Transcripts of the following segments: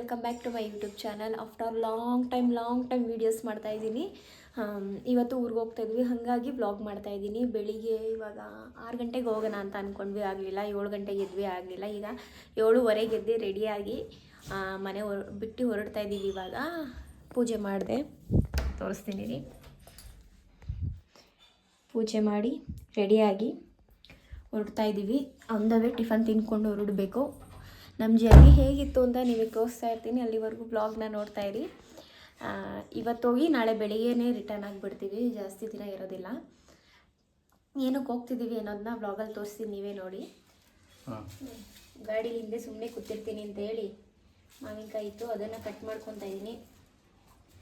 Welcome back to my YouTube channel. After long time videos ಮಾಡ್ತಾಯಿದ್ದೀನಿ. ಇವತ್ತು ಊರಿಗೆ ಹೋಗ್ತಾಯಿದ್ವಿ, ಹಾಗಾಗಿ ವ್ಲಾಗ್ ಮಾಡ್ತಾಯಿದ್ದೀನಿ. ಬೆಳಿಗ್ಗೆ ಇವಾಗ 6 ಗಂಟೆಗೆ ಹೋಗೋಣ ಅಂತ ಅಂದ್ಕೊಂಡ್ವಿ, ಆಗಲಿಲ್ಲ. 7 ಗಂಟೆಗೆ ಎದ್ವಿ, ಆಗಲಿಲ್ಲ. ಈಗ 7:15 ಎದ್ದು ರೆಡಿಯಾಗಿ ಮನೆ ಬಿಟ್ಟು ಹೊರಡ್ತಾ ಇದ್ದೀವಿ. ಇವಾಗ ಪೂಜೆ ಮಾಡಿದೆ, ತೋರಿಸ್ತೀನಿ ರೀ. ಪೂಜೆ ಮಾಡಿ ರೆಡಿಯಾಗಿ ಹೊರಡ್ತಾ ಇದ್ದೀವಿ. ಅಂದವೇ ಟಿಫನ್ ತಿಂದ್ಕೊಂಡು ಹೊರಡಬೇಕು. ನಮ್ಮ ಜರ್ನಿ ಹೇಗಿತ್ತು ಅಂತ ನಿಮಗೆ ತೋರಿಸ್ತಾ ಇರ್ತೀನಿ. ಅಲ್ಲಿವರೆಗೂ ಬ್ಲಾಗ್ನ ನೋಡ್ತಾ ಇರಿ. ಇವತ್ತೋಗಿ ನಾಳೆ ಬೆಳಿಗ್ಗೆನೇ ರಿಟರ್ನ್ ಆಗಿಬಿಡ್ತೀವಿ, ಜಾಸ್ತಿ ದಿನ ಇರೋದಿಲ್ಲ. ಏನಕ್ಕೆ ಹೋಗ್ತಿದ್ದೀವಿ ಅನ್ನೋದನ್ನ ಬ್ಲಾಗಲ್ಲಿ ತೋರಿಸ್ತೀನಿ, ನೀವೇ ನೋಡಿ. ಗಾಡಿ ಹಿಂದೆ ಸುಮ್ಮನೆ ಕೂತಿರ್ತೀನಿ ಅಂತ ಹೇಳಿ ಮಾವಿನಕಾಯಿ ಇತ್ತು, ಅದನ್ನು ಕಟ್ ಮಾಡ್ಕೊತಾ ಇದ್ದೀನಿ.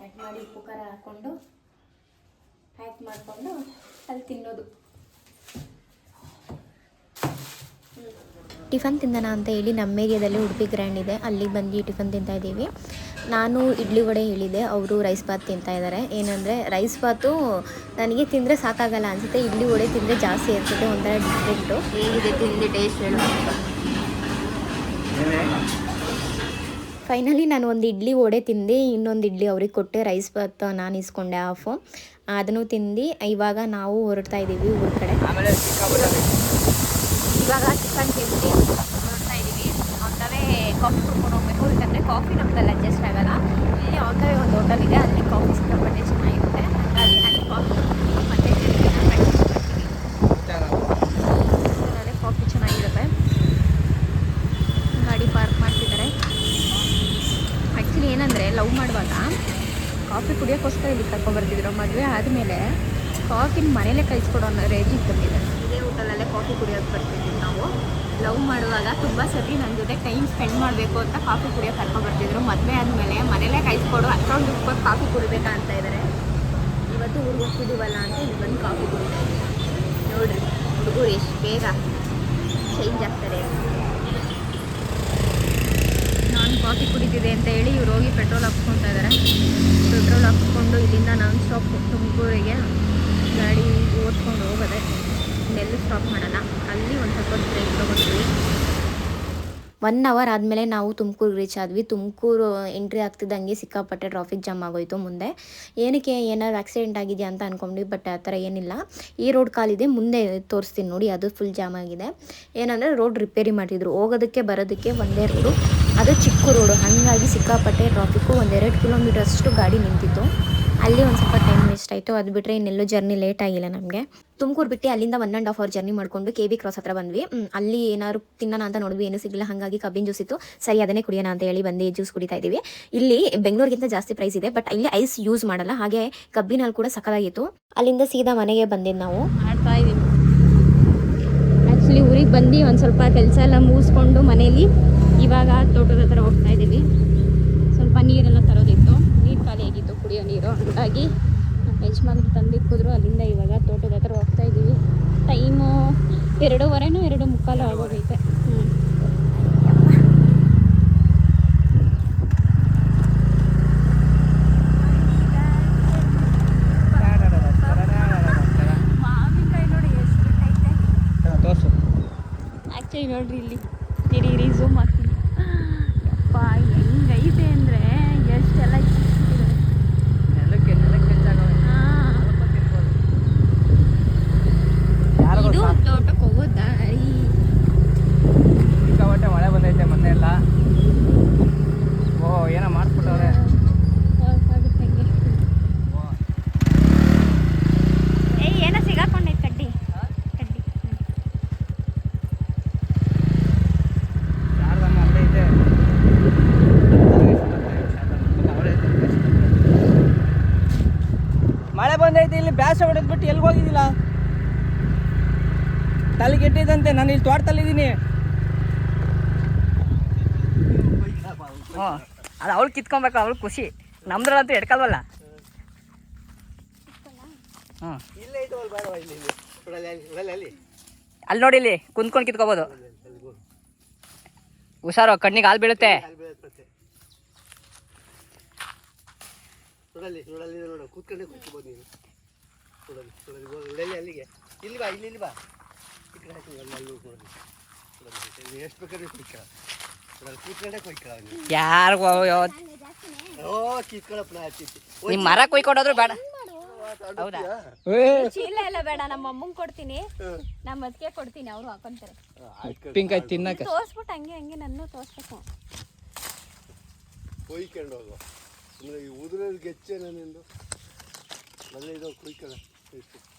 ಕಟ್ ಮಾಡಿ ಉಪ್ಪು ಖಾರ ಹಾಕ್ಕೊಂಡು ಪ್ಯಾಕ್ ಮಾಡಿಕೊಂಡು ಅಲ್ಲಿ ತಿನ್ನೋದು. ಟಿಫನ್ ತಿಂದನ ಅಂತ ಹೇಳಿ ನಮ್ಮ ಏರಿಯಾದಲ್ಲಿ ಉಡುಪಿ ಗ್ರ್ಯಾಂಡ್ ಇದೆ, ಅಲ್ಲಿ ಬಂದು ಟಿಫನ್ ತಿಂತಾಯಿದ್ದೀವಿ. ನಾನು ಇಡ್ಲಿ ವಡೆ ಹೇಳಿದೆ, ಅವರು ರೈಸ್ ಬಾತ್ ತಿಂತಾ ಇದ್ದಾರೆ. ಏನಂದರೆ ರೈಸ್ ಬಾತು ನನಗೆ ತಿಂದರೆ ಸಾಕಾಗಲ್ಲ ಅನಿಸುತ್ತೆ, ಇಡ್ಲಿ ವಡೆ ತಿಂದರೆ ಜಾಸ್ತಿ ಇರ್ತದೆ, ಒಂಥರ ಡಿಫ್ರೆಂಟು. ಹೇಗಿದೆ ತಿಂದು ಟೇಸ್ಟ್ ಹೇಳು. ಫೈನಲಿ ನಾನು ಒಂದು ಇಡ್ಲಿ ವಡೆ ತಿಂದು, ಇನ್ನೊಂದು ಇಡ್ಲಿ ಅವ್ರಿಗೆ ಕೊಟ್ಟೆ. ರೈಸ್ ಬಾತ್ ನಾನು ಇಸ್ಕೊಂಡೆ ಹಾಫು, ಅದನ್ನು ತಿಂದು ಇವಾಗ ನಾವು ಹೊರಡ್ತಾ ಇದ್ದೀವಿ ಊರ ಕಡೆ. ಇವಾಗ ಟಿಫನ್ ತಿಂದು ಹೊರಡ್ತಾ ಇದ್ದೀವಿ. ಆನ್ದವೇ ಕಾಫಿ ಕುಡ್ಕೊಂಡು ಹೋಗ್ಬೇಕು, ಯಾಕಂದರೆ ಕಾಫಿ ನಮ್ಗೆಲ್ಲ ಅಡ್ಜಸ್ಟ್ ಆಗಲ್ಲ. ಇಲ್ಲಿ ಆನ್ದವೇ ಒಂದು ಹೋಟೆಲ್ ಇದೆ, ಅಲ್ಲಿ ಕಾಫಿ ಸಿಕ್ಕಾಪಟ್ಟೆ ಚೆನ್ನಾಗಿರುತ್ತೆ. ಹಾಗಾಗಿ ಅಲ್ಲಿ ಕಾಫಿ ಮತ್ತೆ ಅಲ್ಲೇ ಕಾಫಿ ಚೆನ್ನಾಗಿರುತ್ತೆ. ಗಾಡಿ ಪಾರ್ಕ್ ಮಾಡ್ತಿದ್ದಾರೆ. ಆ್ಯಕ್ಚುಲಿ ಏನಂದರೆ ಲವ್ ಮಾಡುವಾಗ ಕಾಫಿ ಕುಡಿಯೋಕ್ಕೋಸ್ಕರ ಇಲ್ಲಿ ಕರ್ಕೊಬರ್ತಿದ್ರು. ಮದುವೆ ಆದಮೇಲೆ ಕಾಫಿನ ಮನೇಲೇ ಕಳಿಸ್ಕೊಡೋ ಅನ್ನೋ ರೇಜಿಗೆ ಬಂದಿದೆ. ಇದೇ ಹೋಟೆಲಲ್ಲೇ ಕಾಫಿ ಕುಡಿಯೋಕ್ಕೆ ಬರ್ತಿದ್ವಿ ನಾವು. ಲವ್ ಮಾಡುವಾಗ ತುಂಬ ಸತಿ ನನ್ನ ಜೊತೆ ಟೈಮ್ ಸ್ಪೆಂಡ್ ಮಾಡಬೇಕು ಅಂತ ಕಾಫಿ ಕುಡಿಯೋಕ್ಕೆ ಕರ್ಕೊಬರ್ತಿದ್ರು. ಮದುವೆ ಆದಮೇಲೆ ಮನೇಲೇ ಕಳಿಸ್ಕೊಡು, ಅಷ್ಟೊಂದು ದುಡ್ಡು ಕಾಫಿ ಕುಡಿಬೇಕಾ ಅಂತ ಇದ್ದಾರೆ. ಇವತ್ತು ಊರಿಗೆ ಹೋಗ್ತಿದ್ದೀವಲ್ಲ ಅಂತ ಇಲ್ಲಿ ಬಂದು ಕಾಫಿ ಕುಡಿತಾ ಇದ್ದೀವಿ. ನೋಡಿರಿ ಹುಡುಗರು ಎಷ್ಟು ಬೇಗ ಚೇಂಜ್ ಆಗ್ತಾರೆ. ನಾನು ಕಾಫಿ ಕುಡಿತಿದ್ದೆ ಅಂತ ಹೇಳಿ ಇವ್ರು ಹೋಗಿ ಪೆಟ್ರೋಲ್ ಹಾಕ್ಸ್ಕೊತಾ ಇದ್ದಾರೆ. ಪೆಟ್ರೋಲ್ ಹಾಕ್ಸ್ಕೊಂಡು ಇಲ್ಲಿಂದ ನಾನ್ ಸ್ಟಾಪ್ ತುಮಕೂರಿಗೆ ಗಾಡಿ ಓಡಿಸ್ಕೊಂಡು ಹೋಗೋದೆ. ಇನ್ನೆಲ್ಲೂ ಸ್ಟಾಪ್ ಮಾಡೋಣ, ಅಲ್ಲಿ ಒಂದು ಸ್ವಲ್ಪ ಬ್ರೇಕ್ ತೊಗೊಳ್ತೀವಿ. 1 ಅವರ್ ಆದಮೇಲೆ ನಾವು ತುಮಕೂರು ರೀಚ್ ಆದ್ವಿ. ತುಮಕೂರು ಎಂಟ್ರಿ ಆಗ್ತಿದ್ದಂಗೆ ಸಿಕ್ಕಾಪಟ್ಟೆ ಟ್ರಾಫಿಕ್ ಜಾಮ್ ಆಗೋಯಿತು. ಮುಂದೆ ಏನಕ್ಕೆ ಏನಾದ್ರು ಆಕ್ಸಿಡೆಂಟ್ ಆಗಿದೆಯಾ ಅಂತ ಅಂದ್ಕೊಂಡ್ವಿ, ಬಟ್ ಆ ಥರ ಏನಿಲ್ಲ. ಈ ರೋಡ್ ಕಾಲಿದೆ, ಮುಂದೆ ತೋರಿಸ್ತೀನಿ ನೋಡಿ, ಅದು ಫುಲ್ ಜಾಮ್ ಆಗಿದೆ. ಏನಂದರೆ ರೋಡ್ ರಿಪೇರಿ ಮಾಡಿದ್ರು, ಹೋಗೋದಕ್ಕೆ ಬರೋದಕ್ಕೆ ಒಂದೇ ರೋಡು, ಅದು ಚಿಕ್ಕ ರೋಡು. ಹಾಗಾಗಿ ಸಿಕ್ಕಾಪಟ್ಟೆ ಟ್ರಾಫಿಕ್ಕು. 1-2 ಕಿಲೋಮೀಟರ್ ಅಷ್ಟು ಗಾಡಿ ನಿಂತಿತ್ತು. ಅಲ್ಲಿ ಒಂದು ಸ್ವಲ್ಪ ಟೈಮ್ ವೇಸ್ಟ್ ಆಯಿತು. ಅದು ಬಿಟ್ಟರೆ ಇನ್ನೆಲ್ಲೂ ಜರ್ನಿ ಲೇಟ್ ಆಗಿಲ್ಲ ನಮಗೆ. ತುಮಕೂರು ಬಿಟ್ಟು ಅಲ್ಲಿಂದ 1.5 ಅವರ್ ಜರ್ನಿ ಮಾಡಿಕೊಂಡು KB ಕ್ರಾಸ್ ಹತ್ರ ಬಂದ್ವಿ. ಅಲ್ಲಿ ಏನಾದ್ರು ತಿನ್ನೋಣ ಅಂತ ನೋಡಿದ್ವಿ, ಏನೂ ಸಿಗಲಿಲ್ಲ. ಹಾಗಾಗಿ ಕಬ್ಬಿನ ಜ್ಯೂಸ್ ಇತ್ತು, ಸರಿ ಅದನ್ನೇ ಕುಡಿಯೋಣ ಅಂತ ಹೇಳಿ ಬಂದು ಜ್ಯೂಸ್ ಕುಡಿತಾ ಇದ್ದೀವಿ. ಇಲ್ಲಿ ಬೆಂಗಳೂರಿಗಿಂತ ಜಾಸ್ತಿ ಪ್ರೈಸ್ ಇದೆ, ಬಟ್ ಇಲ್ಲಿ ಐಸ್ ಯೂಸ್ ಮಾಡಲ್ಲ. ಹಾಗೆ ಕಬ್ಬಿನ ಹಾಲು ಕೂಡ ಸಕ್ಕತ್ತಾಗಿತ್ತು. ಅಲ್ಲಿಂದ ಸೀದಾ ಮನೆಗೆ ಬಂದಿದ್ದು ನಾವು. ಮಾಡ್ತಾ ಇದ್ದೀವಿ. ಆ್ಯಕ್ಚುಲಿ ಊರಿಗೆ ಬಂದು ಒಂದು ಸ್ವಲ್ಪ ಕೆಲಸ ಎಲ್ಲ ಮುಗಿಸ್ಕೊಂಡು ಮನೇಲಿ ಇವಾಗ ತೋಟದ ಹತ್ರ ಹೋಗ್ತಾ ಇದ್ದೀವಿ. ಸ್ವಲ್ಪ ನೀರೆಲ್ಲ ತರೋದಿತ್ತು, ನೀರು ಖಾಲಿ ಆಗಿತ್ತು, ಕುಡಿಯೋ ನೀರು. ಹಾಗಾಗಿ ಯಜಮಾನ್ರು ತಂದಿಕ್ಕಿದ್ರು. ಅಲ್ಲಿಂದ ಇವಾಗ ತೋಟದ ಹತ್ರ ಹೋಗ್ತಾ ಇದ್ದೀವಿ. ಟೈಮು 2:15 2:45 ಆಗೋಗೈತೆ. ಮಾವಿನಕಾಯಿ ನೋಡಿ ಎಷ್ಟು ಬಿಟ್ಟೈತೆ. ಆ್ಯಕ್ಚುಲಿ ನೋಡ್ರಿ, ಇಲ್ಲಿ ಇರಿ ಝೂಮ್ ಹಾಕ್ತೀನಿ. ಅಪ್ಪ ಹೆಂಗೈತೆ ಅಂದರೆ ಎಷ್ಟೆಲ್ಲ ಇದು ತೋಟಕ್ಕೆ ಹೋಗೋ ದಾರಿ. ಸಿಕ್ಕಾಪಟ್ಟೆ ಮಳೆ ಬಂದೈತೆ ಮೊನ್ನೆ ಎಲ್ಲ. ಓಹ್ ಏನೋ ಮಾಡಿಸ್ಬಿಟ್ಟವ್ರೆ. ಏನೋ ಸಿಗಾಕೊಂಡೈತೆ ಕಡ್ಡಿ. ಯಾರ್ದಮ್ಮ ಅಲ್ಲೈತೆ. ಮಳೆ ಬಂದೈತೆ, ಇಲ್ಲಿ ಬ್ಯಾಸ ಹೊಡೆದ್ಬಿಟ್ಟು ಎಲ್ಲಿಗೆ ಹೋಗಿದ್ದಿಲ್ಲ. ತಲೆ ಕೆಟ್ಟಿದಂತೆ, ನಾನು ಇಲ್ಲಿ ತೋಟದಲ್ಲಿದ್ದೀನಿ. ಹಾಂ, ಅದು ಅವಳು ಕಿತ್ಕೊಬೇಕು, ಅವಳು ಖುಷಿ. ನಮ್ದ್ರಲ್ಲಂತೂ ಎಡ್ಕಲ್ವಲ್ಲ. ಹಾಂ, ಅಲ್ಲಿ ನೋಡಿ, ಇಲ್ಲಿ ಕುಂತ್ಕೊಂಡು ಕಿತ್ಕೋಬೋದು. ಹುಷಾರು, ಕಣ್ಣಿಗೆ ಹಾಲು ಬೀಳುತ್ತೆ. ಎಷ್ಟು ಬೇಕಾದ್ರೆ ಯಾರು ನಿಮ್ಮ ಮರ ಕುಯ್ಕೊಂಡೋದ್ರು ಬೇಡ. ಹೌದಾ? ಚೀಲ ಎಲ್ಲ ಬೇಡ, ನಮ್ಮ ಅಮ್ಮಂಗೆ ಕೊಡ್ತೀನಿ, ನಮ್ಮ ಅದಕ್ಕೆ ಕೊಡ್ತೀನಿ, ಅವರು ಹಾಕೊಂತಾರೆ. ಉಪ್ಪಿನಕಾಯಿ ತಿನ್ನಕ್ಕೆ ತೋರ್ಸ್ಬಿಟ್ಟು ಹಂಗೆ ನನ್ನ ತೋರ್ಸ್ಬೇಕು. ಕೊಯ್ಕೊಂಡು ಹೋಗು, ಉದುರಲ್ಲಿ ಗೆಚ್ಚೆ ನಾನಿಂದು ಅಲ್ಲೇ ಇದು ಕೊಯ್ಕಳ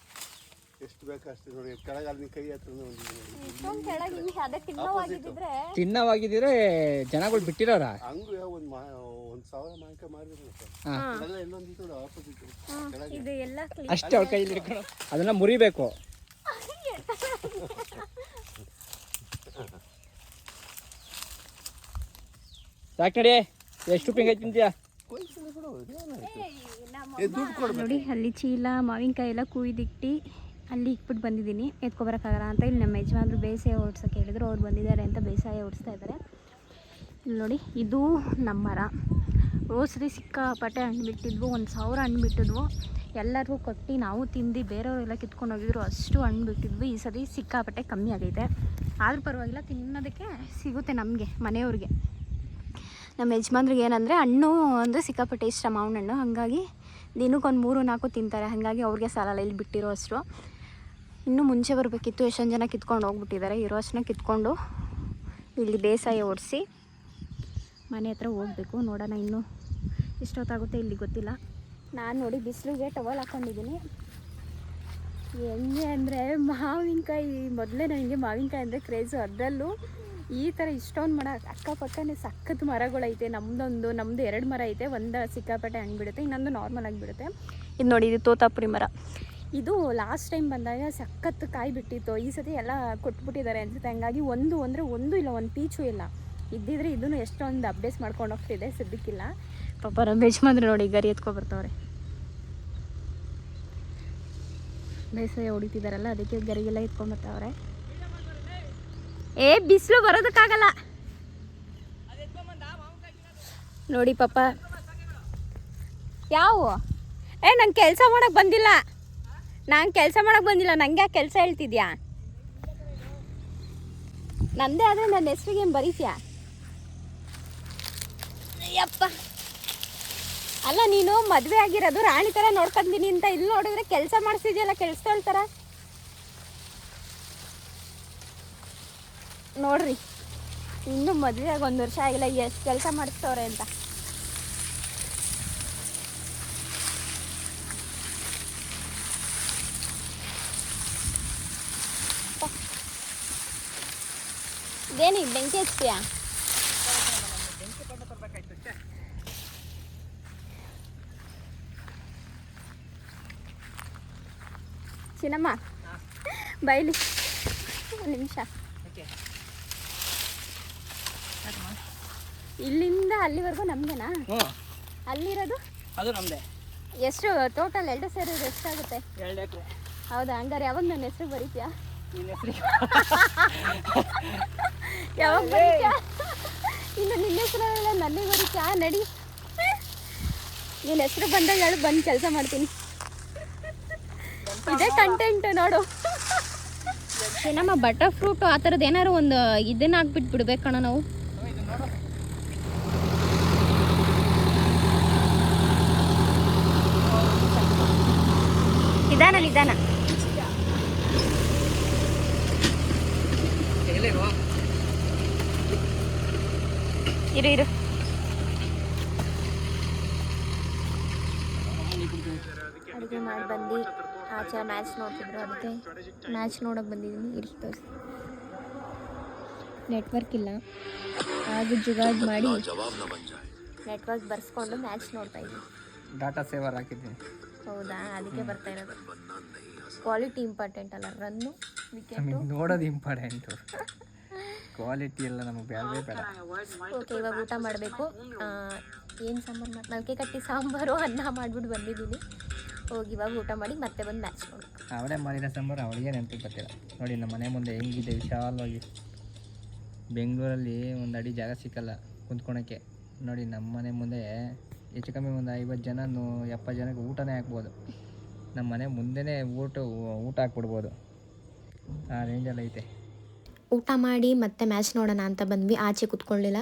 ಎಷ್ಟು ಬೇಕಷ್ಟು ನೋಡಿ. ಕೆಳಗಲ್ಲಿ ಕೈ ಹತ್ರ ತಿನ್ನವಾಗಿದ್ರೆ ಜನಗಳು ಬಿಟ್ಟಿರೋರ ಹಂಗೂ ಒಂದು 1000 ಮಾವಿನಕಾಯಿ ಮಾರಿದ್ರು ಎಲ್ಲ ಇನ್ನೊಂದು ಆಪೋಸಿಟ್ ಅಷ್ಟೇ ಅವ್ರ ಕೈಯಲ್ಲಿ ಹಿಡ್ಕೊಂಡು ಅದನ್ನ ಮುರಿಬೇಕು. ಸಾಕು ನಡಿ. ಎಷ್ಟು ಉಪ್ಪಿನಕಾಯಿ ತಿಂತೀಯಾ? ನೋಡಿ ಅಲ್ಲಿ ಚೀಲ ಮಾವಿನಕಾಯಿ ಎಲ್ಲ ಕುಯ್ದಿಟ್ಟು ಅಲ್ಲಿ ಇಕ್ಬಿಟ್ಟು ಬಂದಿದ್ದೀನಿ. ಎತ್ಕೊಬರೋಕ್ಕಾಗಲ್ಲ ಅಂತ ಇಲ್ಲಿ ನಮ್ಮ ಯಜಮಾನ್ರು ಬೇಸಾಯ ಓಡಿಸೋಕೆ ಹೇಳಿದ್ರು, ಅವ್ರು ಬಂದಿದ್ದಾರೆ ಅಂತ ಬೇಸಾಯ ಓಡಿಸ್ತಾ ಇದ್ದಾರೆ. ಇಲ್ಲಿ ನೋಡಿ, ಇದು ನಮ್ಮ ಮರ. ರೋಸ್ರಿ ಸಿಕ್ಕಾಪಟ್ಟೆ ಹಣ್ಣು ಬಿಟ್ಟಿದ್ವು, 1000 ಹಣ್ಣು ಬಿಟ್ಟಿದ್ವು. ಎಲ್ಲರಿಗೂ ಕೊಟ್ಟು ನಾವು ತಿಂದು ಬೇರೆಯವರೆಲ್ಲ ಕಿತ್ಕೊಂಡು ಹೋಗಿದ್ರು, ಅಷ್ಟು ಹಣ್ಣು ಬಿಟ್ಟಿದ್ವು. ಈ ಸರಿ ಸಿಕ್ಕಾಪಟ್ಟೆ ಕಮ್ಮಿ ಆಗೈತೆ, ಆದರೂ ಪರವಾಗಿಲ್ಲ, ತಿನ್ನೋದಕ್ಕೆ ಸಿಗುತ್ತೆ ನಮಗೆ ಮನೆಯವ್ರಿಗೆ. ನಮ್ಮ ಯಜಮಾನ್ರಿಗೆ ಏನಂದರೆ ಹಣ್ಣು ಅಂದರೆ ಸಿಕ್ಕಾಪಟ್ಟೆ ಇಷ್ಟ, ಮಾವಿನ ಹಣ್ಣು. ಹಾಗಾಗಿ ದಿನಕ್ಕೊಂದು 3-4 ತಿಂತಾರೆ. ಹಾಗಾಗಿ ಅವ್ರಿಗೆ ಸಾಲಲ್ಲ ಇಲ್ಲಿ ಬಿಟ್ಟಿರೋ ಅಷ್ಟು. ಇನ್ನೂ ಮುಂಚೆ ಬರಬೇಕಿತ್ತು, ಎಷ್ಟೊಂದು ಜನ ಕಿತ್ಕೊಂಡು ಹೋಗ್ಬಿಟ್ಟಿದ್ದಾರೆ. ಇರೋ ಅಷ್ಟನ್ನ ಕಿತ್ಕೊಂಡು ಇಲ್ಲಿ ಬೇಸಾಯ ಓಡಿಸಿ ಮನೆ ಹತ್ರ ಹೋಗಬೇಕು. ನೋಡೋಣ ಇನ್ನೂ ಎಷ್ಟೊತ್ತಾಗುತ್ತೆ ಇಲ್ಲಿ ಗೊತ್ತಿಲ್ಲ. ನಾನು ನೋಡಿ ಬಿಸಿಲಿಗೆ ಟವಲ್ ಹಾಕ್ಕೊಂಡಿದ್ದೀನಿ. ಹೆಂಗೆ ಅಂದರೆ ಮಾವಿನಕಾಯಿ, ಮೊದಲೇ ನನಗೆ ಮಾವಿನಕಾಯಿ ಅಂದರೆ ಕ್ರೇಜು. ಅದರಲ್ಲೂ ಈ ಥರ ಇಷ್ಟೊಂದು ಮರ ಅಕ್ಕಪಕ್ಕನೇ ಸಖತ್ತು ಮರಗಳೈತೆ. ನಮ್ಮದು 2 ಮರ ಐತೆ. ಒಂದು ಸಿಕ್ಕಾಪಟ್ಟೆ ಹಣ್ಣು ಬಿಡುತ್ತೆ, ಇನ್ನೊಂದು ನಾರ್ಮಲ್ ಆಗಿ ಬಿಡುತ್ತೆ. ಇದು ನೋಡಿ, ಇದು ತೋತಾಪುರಿ ಮರ. ಇದು ಲಾಸ್ಟ್ ಟೈಮ್ ಬಂದಾಗ ಸಖತ್ತು ಕಾಯಿ ಬಿಟ್ಟಿತ್ತು. ಈ ಸತಿ ಎಲ್ಲ ಕೊಟ್ಬಿಟ್ಟಿದ್ದಾರೆ ಅನ್ಸುತ್ತೆ. ಹಂಗಾಗಿ ಒಂದು ಇಲ್ಲ, ಒಂದು ಪೀಚು ಇಲ್ಲ. ಇದ್ದಿದ್ರೆ ಇದನ್ನು ಎಷ್ಟೊಂದು ಅಪ್ಡೇಟ್ ಮಾಡ್ಕೊಂಡು ಹೋಗ್ತಿದೆ, ಸದ್ಯಕ್ಕಿಲ್ಲ. ಪಾಪ ರಮೇಶ್ ಮಾತ್ರ ನೋಡಿ ಗರಿ ಎತ್ಕೊಬರ್ತಾವ್ರೆ. ಬೇಸಾಯ ಹೊಡಿತಿದ್ದಾರಲ್ಲ, ಅದಕ್ಕೆ ಗರಿಗೆಲ್ಲ ಎತ್ಕೊಂಡ್ಬರ್ತಾವ್ರೆ. ಬಿಸಿಲು ಬರೋದಕ್ಕಾಗಲ್ಲ ನೋಡಿ ಪಾಪ. ಯಾವ ನಂಗೆ ಕೆಲಸ ಮಾಡಕ್ಕೆ ಬಂದಿಲ್ಲ, ನಂಗೆ ಯಾಕೆ ಕೆಲಸ ಹೇಳ್ತಿದ್ಯಾ? ನಂದೇ ಆದರೆ ನನ್ನ ಹೆಸ್ರಿಗೆ ಏನು ಬರೀತೀಯಾ? ಅಯ್ಯಪ್ಪ, ಅಲ್ಲ ನೀನು ಮದುವೆ ಆಗಿರೋದು ರಾಣಿ ಥರ ನೋಡ್ಕೊಂತೀನಿ ಅಂತ, ಇಲ್ಲಿ ನೋಡಿದ್ರೆ ಕೆಲಸ ಮಾಡಿಸಿದ್ಯಲ್ಲ ಕೆಲಸದವ್ಳ ಥರ. ನೋಡ್ರಿ, ಇನ್ನೂ ಮದುವೆ ಆಗಿ 1 ವರ್ಷ ಆಗಿಲ್ಲ, ಎಷ್ಟು ಕೆಲಸ ಮಾಡಿಸ್ತವ್ರೆ ಅಂತ. ಇದೇನು ಬೆಂಕಿ ಹಚ್ತೀಯಾ? ಚಿನ್ನಮ್ಮ ಬೈಲಿ, 1 ನಿಮಿಷ. ಇಲ್ಲಿಂದ ಅಲ್ಲಿವರೆಗೂ ನಮ್ದೇನಾ? ಅಲ್ಲಿರೋದು ಅದು ನಮ್ದೇ. ಎಷ್ಟು ಟೋಟಲ್ 2 ಸೇರಿದ್ರೆ ಎಷ್ಟಾಗುತ್ತೆ? 2 ಎಕರೆ. ಹೌದಾ? ಹಂಗಾರೆ ಯಾವಾಗ ನನ್ನ ಹೆಸರು ಬರೀತೀಯಾ? ನಿನ್ನ ಹೆಸರಿಗೆ ಯಾವಾಗ ಬರೀತೀಯಾ? ಇನ್ನು ನಿನ್ನ ಹೆಸರೆಲ್ಲ ನನಗೆ ಬರೀತೀಯಾ? ನಡಿ, ನಿನ್ನ ಹೆಸರು ಬಂದಾಗ ಹೇಳು, ಬಂದು ಕೆಲಸ ಮಾಡ್ತೀನಿ. ಇದೇ ಕಂಟೆಂಟ್ ನೋಡು. ನಮ್ಮ ಬಟರ್ ಫ್ರೂಟು ಆ ಥರದ್ದು ಏನಾದ್ರು ಒಂದು ಇದನ್ನ ಹಾಕ್ಬಿಟ್ಟು ಬಿಡ್ಬೇಕಣ್ಣ ನಾವು. ನಿಧಾನ ಇರು. ಅಡುಗೆ ಮಾಡಿ ಬಂದು ಆಚೆ ಮ್ಯಾಚ್ ನೋಡ್ತಿದ್ರು, ಅದಕ್ಕೆ ಮ್ಯಾಚ್ ನೋಡೋಕೆ ಬಂದಿದ್ದೀನಿ. ಇರಿ ತೋರಿಸಿ. ನೆಟ್ವರ್ಕ್ ಇಲ್ಲ, ಆಗ ಜುಗಾಡ್ ಮಾಡಿ ನೆಟ್ವರ್ಕ್ ಬರ್ಸ್ಕೊಂಡು ಮ್ಯಾಚ್ ನೋಡ್ತಾ ಇದ್ದೀನಿ. ಡಾಟಾ ಸೇವರ್ ಹಾಕಿದ್ದೀನಿ. ಹೌದಾ? ಅದಕ್ಕೆ ಬರ್ತಾ ಇರೋದು. ಕ್ವಾಲಿಟಿ ಇಂಪಾರ್ಟೆಂಟ್ ಅಲ್ಲ, ರನ್ನು ವಿಕೆಟು ನೋಡೋದು ಇಂಪಾರ್ಟೆಂಟು, ಕ್ವಾಲಿಟಿ ಎಲ್ಲ ನಮಗೆ ಬೇಡ. ಓಕೆ, ಇವಾಗ ಊಟ ಮಾಡಬೇಕು. ಏನು ಸಾಂಬಾರು ನಲ್ಕೆ ಕಟ್ಟಿ ಸಾಂಬಾರು ಅನ್ನ ಮಾಡಿಬಿಟ್ಟು ಬಂದಿದ್ದೀನಿ. ಹೋಗಿ ಇವಾಗ ಊಟ ಮಾಡಿ ಮತ್ತೆ ಬಂದು ಮ್ಯಾಚ್ ನೋಡಬೇಕು. ಅವಳೇ ಮಾಡಿರೋ ಸಾಂಬಾರು ಅವಳಿಗೆ ನೆನಪಿಗೆ ಬರ್ತಿಲ್ಲ. ನೋಡಿ ನಮ್ಮ ಮನೆ ಮುಂದೆ ಹೆಂಗಿದೆ ವಿಶಾಲವಾಗಿ. ಬೆಂಗಳೂರಲ್ಲಿ 1 ಅಡಿ ಜಾಗ ಸಿಕ್ಕಲ್ಲ ಕುಂತ್ಕೊಳಕ್ಕೆ. ನೋಡಿ ನಮ್ಮ ಮನೆ ಮುಂದೆ ಹೆಚ್ಚು ಕಮ್ಮಿ ಒಂದು 50 ಜನ 70 ಜನಕ್ಕೆ ಊಟನೇ ಹಾಕ್ಬೋದು. ನಮ್ಮ ಮನೆ ಮುಂದೆನೇ ಊಟ ಹಾಕ್ಬಿಡ್ಬೋದು, ಆ ರೇಂಜಲ್ಲಿ ಐತೆ. ಊಟ ಮಾಡಿ ಮತ್ತೆ ಮ್ಯಾಚ್ ನೋಡೋಣ ಅಂತ ಬಂದ್ವಿ. ಆಚೆ ಕೂತ್ಕೊಳ್ಳಿಲ್ಲ,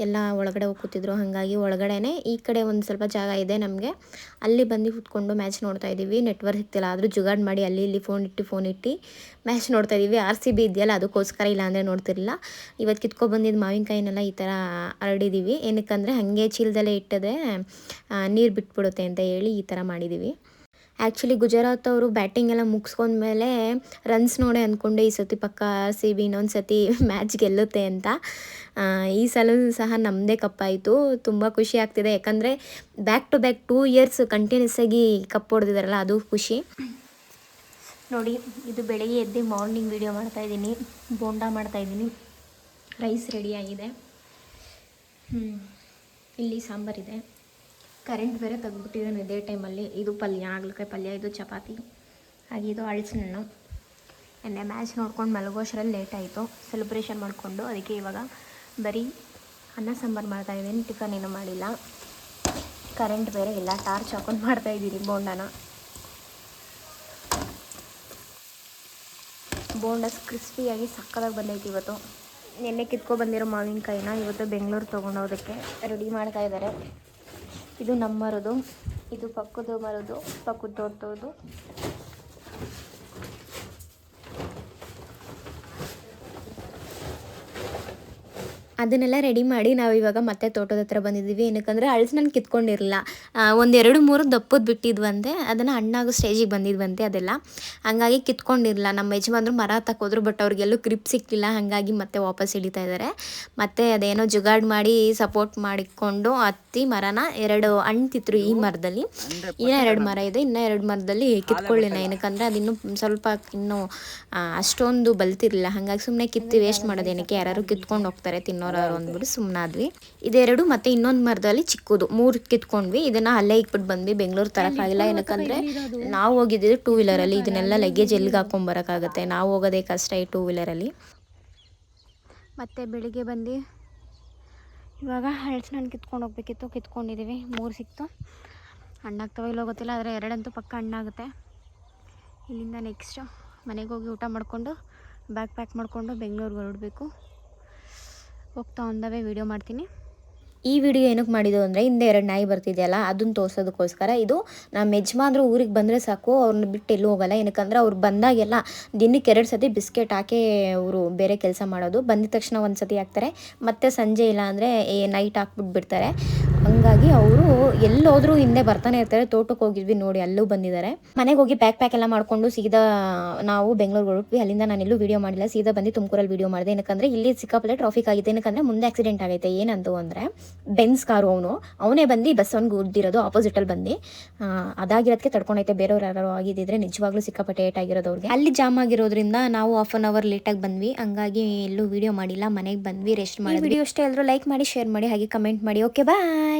ಎಲ್ಲ ಒಳಗಡೆ ಹೋಗಿ ಕೂತಿದ್ರು. ಹಾಗಾಗಿ ಒಳಗಡೆನೇ ಈ ಕಡೆ ಒಂದು ಸ್ವಲ್ಪ ಜಾಗ ಇದೆ ನಮಗೆ, ಅಲ್ಲಿ ಬಂದು ಕೂತ್ಕೊಂಡು ಮ್ಯಾಚ್ ನೋಡ್ತಾ ಇದ್ದೀವಿ. ನೆಟ್ವರ್ಕ್ ಸಿಗ್ತಿಲ್ಲ, ಆದರೂ ಜುಗಾಡ್ ಮಾಡಿ ಅಲ್ಲಿ ಇಲ್ಲಿ ಫೋನ್ ಇಟ್ಟು ಮ್ಯಾಚ್ ನೋಡ್ತಾ ಇದ್ದೀವಿ. RCB ಇದೆಯಲ್ಲ ಅದಕ್ಕೋಸ್ಕರ, ಇಲ್ಲ ಅಂದರೆ ನೋಡ್ತಿರಲಿಲ್ಲ. ಇವತ್ತು ಕಿತ್ಕೊಬಂದಿದ್ದು ಮಾವಿನಕಾಯಿನೆಲ್ಲ ಈ ಥರ ಹರಡಿದ್ದೀವಿ. ಏನಕ್ಕಂದರೆ ಹಾಗೆ ಚೀಲದಲ್ಲೇ ಇಟ್ಟದೆ ನೀರು ಬಿಟ್ಬಿಡುತ್ತೆ ಅಂತ ಹೇಳಿ ಈ ಥರ ಮಾಡಿದ್ದೀವಿ. ಆ್ಯಕ್ಚುಲಿ ಗುಜರಾತ್ ಅವರು ಬ್ಯಾಟಿಂಗ್ ಎಲ್ಲ ಮುಗಿಸ್ಕೊಂಡ್ಮೇಲೆ ರನ್ಸ್ ನೋಡೇ ಅಂದ್ಕೊಂಡೆ ಈ ಸತಿ ಪಕ್ಕ RCB ಇನ್ನೊಂದು ಸತಿ ಮ್ಯಾಚ್ ಗೆಲ್ಲುತ್ತೆ ಅಂತ. ಈ ಸಲ ಸಹ ನಮ್ಮದೇ ಕಪ್ಪಾಯಿತು. ತುಂಬ ಖುಷಿ ಆಗ್ತಿದೆ, ಯಾಕಂದರೆ back to back 2 years continuous ಆಗಿ ಕಪ್ ಹೊಡೆದಿದ್ದಾರಲ್ಲ, ಅದು ಖುಷಿ. ನೋಡಿ, ಇದು ಬೆಳಗ್ಗೆ ಎದ್ದು ಮಾರ್ನಿಂಗ್ ವೀಡಿಯೋ ಮಾಡ್ತಾಯಿದ್ದೀನಿ. ಬೋಂಡಾ ಮಾಡ್ತಾಯಿದ್ದೀನಿ. ರೈಸ್ ರೆಡಿಯಾಗಿದೆ. ಇಲ್ಲಿ ಸಾಂಬಾರಿದೆ. ಕರೆಂಟ್ ಬೇರೆ ತೆಗೆದ್ಬಿಟ್ಟಿದ್ದಾನೆ ಇದೇ ಟೈಮಲ್ಲಿ. ಇದು ಪಲ್ಯ, ಹಾಗಲಕಾಯಿ ಪಲ್ಯ, ಇದು ಚಪಾತಿ, ಹಾಗೆ ಇದು ಹಲಸಿನ ಹಣ್ಣು. ನೆನ್ನೆ ಮ್ಯಾಚ್ ನೋಡ್ಕೊಂಡು ಮಲಗೋಷ್ಟರಲ್ಲಿ ಲೇಟ್ ಆಯಿತು ಸೆಲೆಬ್ರೇಷನ್ ಮಾಡಿಕೊಂಡು. ಅದಕ್ಕೆ ಇವಾಗ ಬರೀ ಅನ್ನ ಸಾಂಬಾರು ಮಾಡ್ತಾಯಿದ್ದೀನಿ, ಟಿಫನ್ ಏನೂ ಮಾಡಿಲ್ಲ. ಕರೆಂಟ್ ಬೇರೆ ಇಲ್ಲ, ಟಾರ್ಚ್ ಹಾಕೊಂಡು ಮಾಡ್ತಾಯಿದ್ದೀನಿ ಬೋಂಡಾನ. ಬೋಂಡ ಕ್ರಿಸ್ಪಿಯಾಗಿ ಸಕ್ಕದಾಗಿ ಬಂದೈತಿ ಇವತ್ತು. ನೆನ್ನೆ ಕಿತ್ಕೊಬಂದಿರೋ ಮಾವಿನಕಾಯಿನ ಇವತ್ತು ಬೆಂಗಳೂರು ತೊಗೊಂಡೋದಕ್ಕೆ ರೆಡಿ ಮಾಡ್ತಾಯಿದ್ದಾರೆ. ಇದು ನಮ್ಮ ಮರದು, ಇದು ಪಕ್ಕದ ಮರದು, ಪಕ್ಕದ ತೋಟದ್ದು. ಅದನ್ನೆಲ್ಲ ರೆಡಿ ಮಾಡಿ ನಾವು ಇವಾಗ ಮತ್ತೆ ತೋಟದ ಹತ್ರ ಬಂದಿದ್ದೀವಿ. ಏನಕ್ಕಂದರೆ ಹಲಸಿನ ಕಿತ್ಕೊಂಡಿರಲಿಲ್ಲ, 1-2-3 ದಪ್ಪದ ಬಿಟ್ಟಿದ್ವಂತೆ, ಅದನ್ನು ಹಣ್ಣಾಗೋ ಸ್ಟೇಜಿಗೆ ಬಂದಿದ್ವಂತೆ ಅದೆಲ್ಲ. ಹಾಗಾಗಿ ಕಿತ್ಕೊಂಡಿರಲಿಲ್ಲ. ನಮ್ಮ ಯಜಮಾನ್ರು ಮರ ತಕ್ಕೋದ್ರು, ಬಟ್ ಅವ್ರಿಗೆಲ್ಲೂ ಗ್ರಿಪ್ ಸಿಕ್ಕಿಲ್ಲ. ಹಾಗಾಗಿ ಮತ್ತೆ ವಾಪಸ್ ಹಿಡಿತಾ ಇದ್ದಾರೆ. ಮತ್ತೆ ಅದೇನೋ ಜುಗಾಡ್ ಮಾಡಿ ಸಪೋರ್ಟ್ ಮಾಡಿಕೊಂಡು ಹತ್ತಿ ಮರನ 2 ಹಣ್ತಿದ್ರು ಈ ಮರದಲ್ಲಿ. ಇನ್ನೂ 2 ಮರ ಇದೆ, ಇನ್ನೂ 2 ಮರದಲ್ಲಿ ಕಿತ್ಕೊಳ್ಳಿಲ್ಲ. ಏನಕ್ಕಂದರೆ ಅದಿನ್ನೂ ಸ್ವಲ್ಪ ಇನ್ನೂ ಅಷ್ಟೊಂದು ಬಲ್ತಿರಲಿಲ್ಲ. ಹಾಗಾಗಿ ಸುಮ್ಮನೆ ಕಿತ್ತು ವೇಸ್ಟ್ ಮಾಡೋದೇನಕ್ಕೆ, ಯಾರು ಕಿತ್ಕೊಂಡು ಹೋಗ್ತಾರೆ ತಿನ್ನೋರು ಅಂದ್ಬಿಟ್ಟು ಸುಮ್ಮನಾದ್ವಿ. ಇದೆರಡು ಮತ್ತೆ ಇನ್ನೊಂದು ಮರದಲ್ಲಿ ಚಿಕ್ಕದು 3 ಕಿತ್ಕೊಂಡ್ವಿ. ಇದನ್ನ ಅಲ್ಲೇ ಇಟ್ಬಿಟ್ಟು ಬಂದ್ವಿ, ಬೆಂಗಳೂರು ತರಕ್ಕಾಗಿಲ್ಲ. ಏನಕ್ಕಂದ್ರೆ ನಾವು ಹೋಗಿದ್ದು 2 ವೀಲರಲ್ಲಿ, ಇದನ್ನೆಲ್ಲ ಲಗೇಜ್ ಎಲ್ಲಿಗೆ ಹಾಕೊಂಬರೋಕ್ಕಾಗುತ್ತೆ, ನಾವು ಹೋಗೋದೇ ಕಷ್ಟ ಈ 2 ವೀಲರಲ್ಲಿ. ಮತ್ತೆ ಬೆಳಿಗ್ಗೆ ಬಂದು ಇವಾಗ ಹಲಸಿನ ಹಣ್ಣು ಕಿತ್ಕೊಂಡು ಹೋಗ್ಬೇಕಿತ್ತು, ಕಿತ್ಕೊಂಡಿದ್ದೀವಿ. 3 ಸಿಕ್ತು. ಹಣ್ಣಾಗ್ತವೆ ಇಲ್ಲೋ ಗೊತ್ತಿಲ್ಲ, ಆದರೆ 2 ಅಂತೂ ಪಕ್ಕ ಹಣ್ಣಾಗುತ್ತೆ. ಇಲ್ಲಿಂದ ನೆಕ್ಸ್ಟ್ ಮನೆಗೆ ಹೋಗಿ ಊಟ ಮಾಡಿಕೊಂಡು ಬ್ಯಾಗ್ ಪ್ಯಾಕ್ ಮಾಡಿಕೊಂಡು ಬೆಂಗಳೂರಿಗೆ ಹೊರಡಬೇಕು. ಹೋಗ್ತಾ ಒಂದವೇ ವೀಡಿಯೋ ಮಾಡ್ತೀನಿ. ಈ ವಿಡಿಯೋ ಏನಕ್ಕೆ ಮಾಡಿದ್ದು ಅಂದರೆ, ಹಿಂದೆ 2 ನಾಯಿ ಬರ್ತಿದೆಯಲ್ಲ ಅದನ್ನು ತೋರಿಸೋದಕ್ಕೋಸ್ಕರ. ಇದು ನಮ್ಮ ಯಜಮಾನ್ರು ಊರಿಗೆ ಬಂದರೆ ಸಾಕು, ಅವ್ರನ್ನ ಬಿಟ್ಟು ಎಲ್ಲೂ ಹೋಗಲ್ಲ. ಏನಕ್ಕಂದ್ರೆ ಅವ್ರು ಬಂದಾಗೆಲ್ಲ ದಿನಕ್ಕೆ 2 ಸತಿ ಬಿಸ್ಕೆಟ್ ಹಾಕಿ ಅವರು ಬೇರೆ ಕೆಲಸ ಮಾಡೋದು. ಬಂದಿದ ತಕ್ಷಣ 1 ಸತಿ ಹಾಕ್ತಾರೆ, ಮತ್ತು ಸಂಜೆ ಇಲ್ಲ ಅಂದರೆ ನೈಟ್ ಹಾಕ್ಬಿಟ್ಟು ಬಿಡ್ತಾರೆ. ಹಂಗಾಗಿ ಅವರು ಎಲ್ಲೋದ್ರೂ ಹಿಂದೆ ಬರ್ತಾನೆ ಇರ್ತಾರೆ. ತೋಟಕ್ಕೆ ಹೋಗಿದ್ವಿ ನೋಡಿ, ಅಲ್ಲೂ ಬಂದಿದ್ದಾರೆ. ಮನೆಗೆ ಹೋಗಿ ಪ್ಯಾಕ್ ಎಲ್ಲ ಮಾಡಿಕೊಂಡು ಸೀದಾ ನಾವು ಬೆಂಗಳೂರಿಗೆ ಹೊರಟ್ವಿ. ಅಲ್ಲಿಂದ ನಾನು ಎಲ್ಲೂ ವೀಡಿಯೋ ಮಾಡಿಲ್ಲ, ಸೀದಾ ಬಂದು ತುಮಕೂರಲ್ಲಿ ವೀಡಿಯೋ ಮಾಡಿದೆ. ಏನಕ್ಕಂದರೆ ಇಲ್ಲಿ ಸಿಕ್ಕಾಪಟ್ಟೆ ಟ್ರಾಫಿಕ್ ಆಗಿದೆ. ಏನಕ್ಕಂದರೆ ಮುಂದೆ ಆಕ್ಸಿಡೆಂಟ್ ಆಗೈತೆ. ಏನಂತು ಅಂದರೆ ಬೆನ್ಸ್ ಕಾರು, ಅವನೇ ಬಂದು ಬಸ್ ಅವ್ನಿಗೆ ಗುದ್ದಿರೋದು ಆಪೋಸಿಟಲ್ಲಿ ಬಂದು. ಅದಾಗಿರೋದಕ್ಕೆ ತಡ್ಕೊಂಡೈತೆ. ಬೇರೆಯವ್ರು ಯಾರು ಆಗಿದ್ದಿದ್ರೆ ನಿಜವಾಗ್ಲೂ ಸಿಕ್ಕಾಪಟ್ಟೆ ಏಟ್ ಆಗಿರೋದು ಅವ್ರಿಗೆ. ಅಲ್ಲಿ ಜಾಮ್ ಆಗಿರೋದ್ರಿಂದ ನಾವು 1/2 ಅವರ್ ಲೇಟಾಗಿ ಬಂದ್ವಿ. ಹಂಗಾಗಿ ಎಲ್ಲೂ ವೀಡಿಯೋ ಮಾಡಿಲ್ಲ, ಮನೆಗೆ ಬಂದ್ವಿ, ರೆಸ್ಟ್ ಮಾಡಿ. ವಿಡಿಯೋ ಇಷ್ಟ ಎಲ್ಲರೂ ಲೈಕ್ ಮಾಡಿ, ಶೇರ್ ಮಾಡಿ, ಹಾಗೆ ಕಮೆಂಟ್ ಮಾಡಿ. ಓಕೆ, ಬಾಯ್.